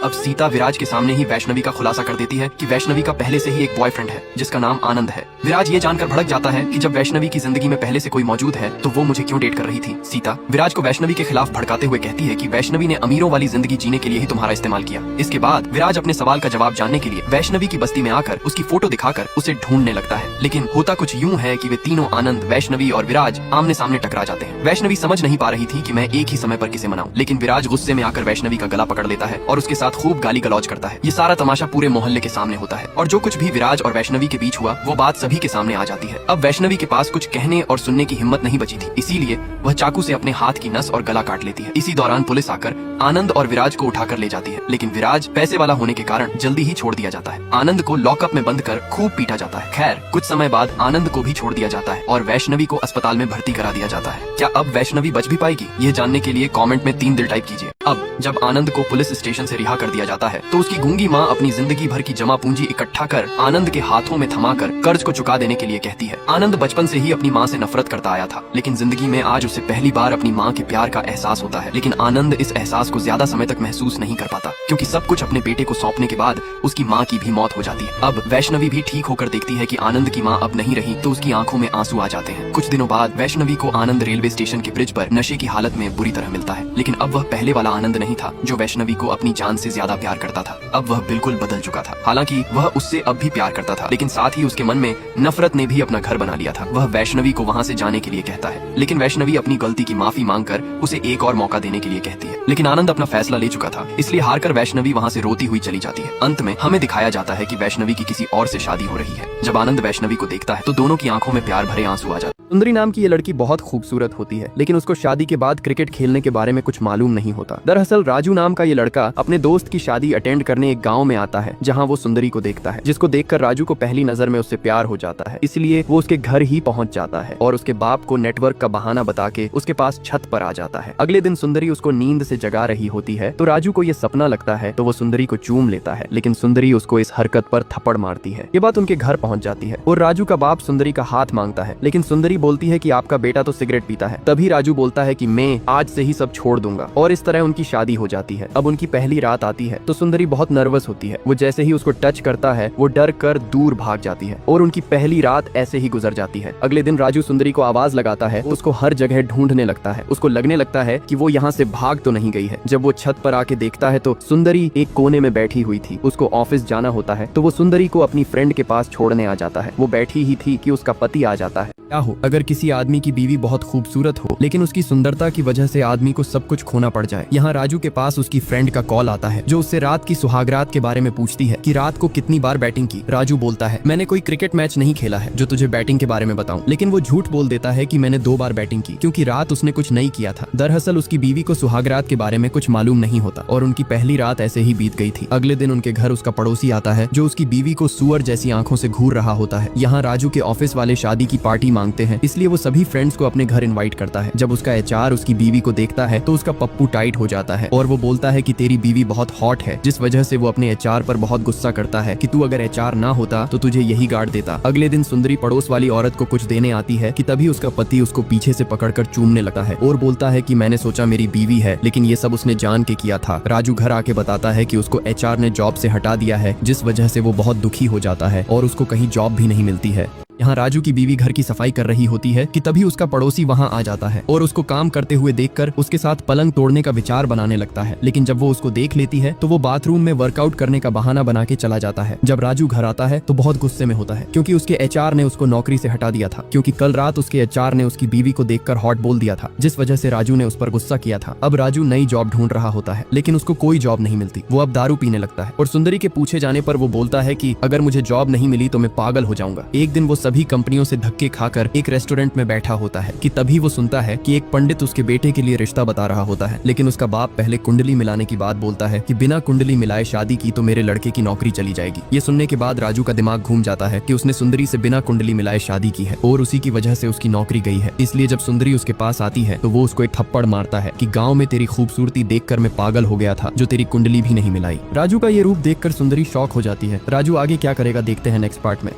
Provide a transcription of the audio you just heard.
अब सीता विराज के सामने ही वैष्णवी का खुलासा कर देती है कि वैष्णवी का पहले से ही एक बॉयफ्रेंड है जिसका नाम आनंद है। विराज ये जानकर भड़क जाता है कि जब वैष्णवी की जिंदगी में पहले से कोई मौजूद है तो वो मुझे क्यों डेट कर रही थी। सीता विराज को वैष्णवी के खिलाफ भड़काते हुए कहती है कि वैष्णवी ने अमीरों वाली जिंदगी जीने के लिए ही तुम्हारा इस्तेमाल किया। इसके बाद विराज अपने सवाल का जवाब जानने के लिए वैष्णवी की बस्ती में आकर उसकी फोटो दिखाकर उसे ढूंढने लगता है। लेकिन होता कुछ यूं है कि वे तीनों आनंद, वैष्णवी और विराज आमने सामने टकरा जाते हैं। वैष्णवी समझ नहीं पा रही थी कि मैं एक ही समय पर किसे मनाऊं, लेकिन विराज गुस्से में आकर वैष्णवी का गला पकड़ लेता है और उसके साथ खूब गाली गलौज करता है। ये सारा तमाशा पूरे मोहल्ले के सामने होता है और जो कुछ भी विराज और वैष्णवी के बीच हुआ वो बात सभी के सामने आ जाती है। अब वैष्णवी के पास कुछ कहने और सुनने की हिम्मत नहीं बची थी, इसीलिए वह चाकू से अपने हाथ की नस और गला काट लेती है। इसी दौरान पुलिस आकर आनंद और विराज को उठाकर ले जाती है, लेकिन विराज पैसे वाला होने के कारण जल्दी ही छोड़ दिया जाता है। आनंद को लॉकअप में बंद कर खूब पीटा जाता है। खैर कुछ समय बाद आनंद को भी छोड़ दिया जाता है और वैष्णवी को अस्पताल में भर्ती करा दिया जाता है। क्या अब वैष्णवी बच भी पाएगी? ये जानने के लिए कमेंट में 3 दिल टाइप कीजिए। अब जब आनंद को पुलिस स्टेशन से रिहा कर दिया जाता है तो उसकी गूंगी माँ अपनी जिंदगी भर की जमा पूंजी इकट्ठा कर आनंद के हाथों में थमाकर कर्ज को चुका देने के लिए कहती है। आनंद बचपन से ही अपनी माँ से नफरत करता आया था, लेकिन जिंदगी में आज उसे पहली बार अपनी माँ के प्यार का एहसास होता है। लेकिन आनंद इस एहसास को ज्यादा समय तक महसूस नहीं कर पाता क्योंकि सब कुछ अपने बेटे को सौंपने के बाद उसकी माँ की भी मौत हो जाती है। अब वैष्णवी भी ठीक होकर देखती है कि आनंद की माँ अब नहीं रही तो उसकी आंखों में आंसू आ जाते हैं। कुछ दिनों बाद वैष्णवी को आनंद रेलवे स्टेशन के ब्रिज पर नशे की हालत में बुरी तरह मिलता है, लेकिन अब वह पहले वाला आनंद नहीं था जो वैष्णवी को अपनी जान से ज्यादा प्यार करता था। अब वह बिल्कुल बदल चुका था। हालांकि वह उससे अब भी प्यार करता था, लेकिन साथ ही उसके मन में नफरत ने भी अपना घर बना लिया था। वह वैष्णवी को वहां से जाने के लिए कहता है, लेकिन वैष्णवी अपनी गलती की माफी मांगकर उसे एक और मौका देने के लिए कहती है। लेकिन आनंद अपना फैसला ले चुका था, इसलिए हारकर वैष्णवी वहां से रोती हुई चली जाती है। अंत में हमें दिखाया जाता है कि वैष्णवी की किसी और से शादी हो रही है। जब आनंद वैष्णवी को देखता है तो दोनों की आंखों में प्यार भरे आंसू आ जाते हैं। सुंदरी नाम की ये लड़की बहुत खूबसूरत होती है, लेकिन उसको शादी के बाद क्रिकेट खेलने के बारे में कुछ मालूम नहीं होता। दरअसल राजू नाम का ये लड़का अपने दोस्त की शादी अटेंड करने एक गांव में आता है जहां वो सुंदरी को देखता है, जिसको देखकर राजू को पहली नजर में उससे प्यार हो जाता है। इसलिए वो उसके घर ही पहुंच जाता है और उसके बाप को नेटवर्क का बहाना बता के उसके पास छत पर आ जाता है। अगले दिन सुंदरी उसको नींद से जगा रही होती है तो राजू को ये सपना लगता है तो वो सुंदरी को चूम लेता है, लेकिन सुंदरी उसको इस हरकत पर थप्पड़ मारती है। ये बात उनके घर पहुंच जाती है और राजू का बाप सुंदरी का हाथ मांगता है, लेकिन सुंदरी बोलती है कि आपका बेटा तो सिगरेट पीता है। तभी राजू बोलता है कि मैं आज से ही सब छोड़ दूंगा और इस तरह उनकी शादी हो जाती है। अब उनकी पहली रात आती है तो सुंदरी बहुत नर्वस होती है। वो जैसे ही उसको टच करता है वो डर कर दूर भाग जाती है और उनकी पहली रात ऐसे ही गुजर जाती है। अगले दिन राजू सुंदरी को आवाज लगाता है, उसको हर जगह ढूंढने लगता है। उसको लगने लगता है कि वो यहाँ से भाग तो नहीं गई है। जब वो छत पर आके देखता है तो सुंदरी एक कोने में बैठी हुई थी। उसको ऑफिस जाना होता है तो वो सुंदरी को अपनी फ्रेंड के पास छोड़ने आ जाता है। वो बैठी ही थी कि उसका पति आ जाता है। क्या हो अगर किसी आदमी की बीवी बहुत खूबसूरत हो लेकिन उसकी सुंदरता की वजह से आदमी को सब कुछ खोना पड़ जाए। यहाँ राजू के पास उसकी फ्रेंड का कॉल आता है जो उससे रात की सुहागरात के बारे में पूछती है कि रात को कितनी बार बैटिंग की। राजू बोलता है, मैंने कोई क्रिकेट मैच नहीं खेला है जो तुझे बैटिंग के बारे में बताऊं, लेकिन वो झूठ बोल देता है कि मैंने 2 बार बैटिंग की क्योंकि रात उसने कुछ नहीं किया था। दरअसल उसकी बीवी को सुहागरात के बारे में कुछ मालूम नहीं होता और उनकी पहली रात ऐसे ही बीत गई थी। अगले दिन उनके घर उसका पड़ोसी आता है जो उसकी बीवी को सुअर जैसी आंखों से घूर रहा होता है। यहाँ राजू के ऑफिस वाले शादी की पार्टी मांगते हैं, इसलिए वो सभी फ्रेंड्स को अपने घर इनवाइट करता है। जब उसका एचआर उसकी बीवी को देखता है तो उसका पप्पू टाइट हो जाता है और वो बोलता है कि तेरी बीवी बहुत हॉट है, जिस वजह से वो अपने एचआर पर बहुत गुस्सा करता है कि तू अगर एचआर ना होता तो तुझे यही गार्ड देता। अगले दिन सुंदरी पड़ोस वाली औरत को कुछ देने आती है कि तभी उसका पति उसको पीछे से पकड़कर चूमने लगता है और बोलता है कि मैंने सोचा मेरी बीवी है, लेकिन ये सब उसने जान के किया था। राजू घर आके बताता है कि उसको एचआर ने जॉब से हटा दिया है, जिस वजह से वो बहुत दुखी हो जाता है और उसको कहीं जॉब भी नहीं मिलती है। यहाँ राजू की बीवी घर की सफाई कर रही होती है कि तभी उसका पड़ोसी वहाँ आ जाता है और उसको काम करते हुए देखकर उसके साथ पलंग तोड़ने का विचार बनाने लगता है। लेकिन जब वो उसको देख लेती है तो वो बाथरूम में वर्कआउट करने का बहाना बना के चला जाता है। जब राजू घर आता है तो बहुत गुस्से में होता है क्योंकि उसके एचआर ने उसको नौकरी से हटा दिया था, क्योंकि कल रात उसके एचआर ने उसकी बीवी को देखकर हॉट बोल दिया था, जिस वजह से राजू ने उस पर गुस्सा किया था। अब राजू नई जॉब ढूंढ रहा होता है, लेकिन उसको कोई जॉब नहीं मिलती। वो अब दारू पीने लगता है और सुंदरी के पूछे जाने पर वो बोलता है कि अगर मुझे जॉब नहीं मिली तो मैं पागल हो जाऊंगा। एक दिन वो सभी कंपनियों से धक्के खाकर एक रेस्टोरेंट में बैठा होता है कि तभी वो सुनता है कि एक पंडित उसके बेटे के लिए रिश्ता बता रहा होता है, लेकिन उसका बाप पहले कुंडली मिलाने की बात बोलता है कि बिना कुंडली मिलाए शादी की तो मेरे लड़के की नौकरी चली जाएगी। ये सुनने के बाद राजू का दिमाग घूम जाता है कि उसने सुंदरी से बिना कुंडली मिलाए शादी की है और उसी की वजह से उसकी नौकरी गई है। इसलिए जब सुंदरी उसके पास आती है तो वो उसको एक थप्पड़ मारता है कि गाँव में तेरी खूबसूरती देखकर मैं पागल हो गया था जो तेरी कुंडली भी नहीं मिलाई। राजू का ये रूप देखकर सुंदरी शॉक हो जाती है। राजू आगे क्या करेगा देखते हैं नेक्स्ट पार्ट में।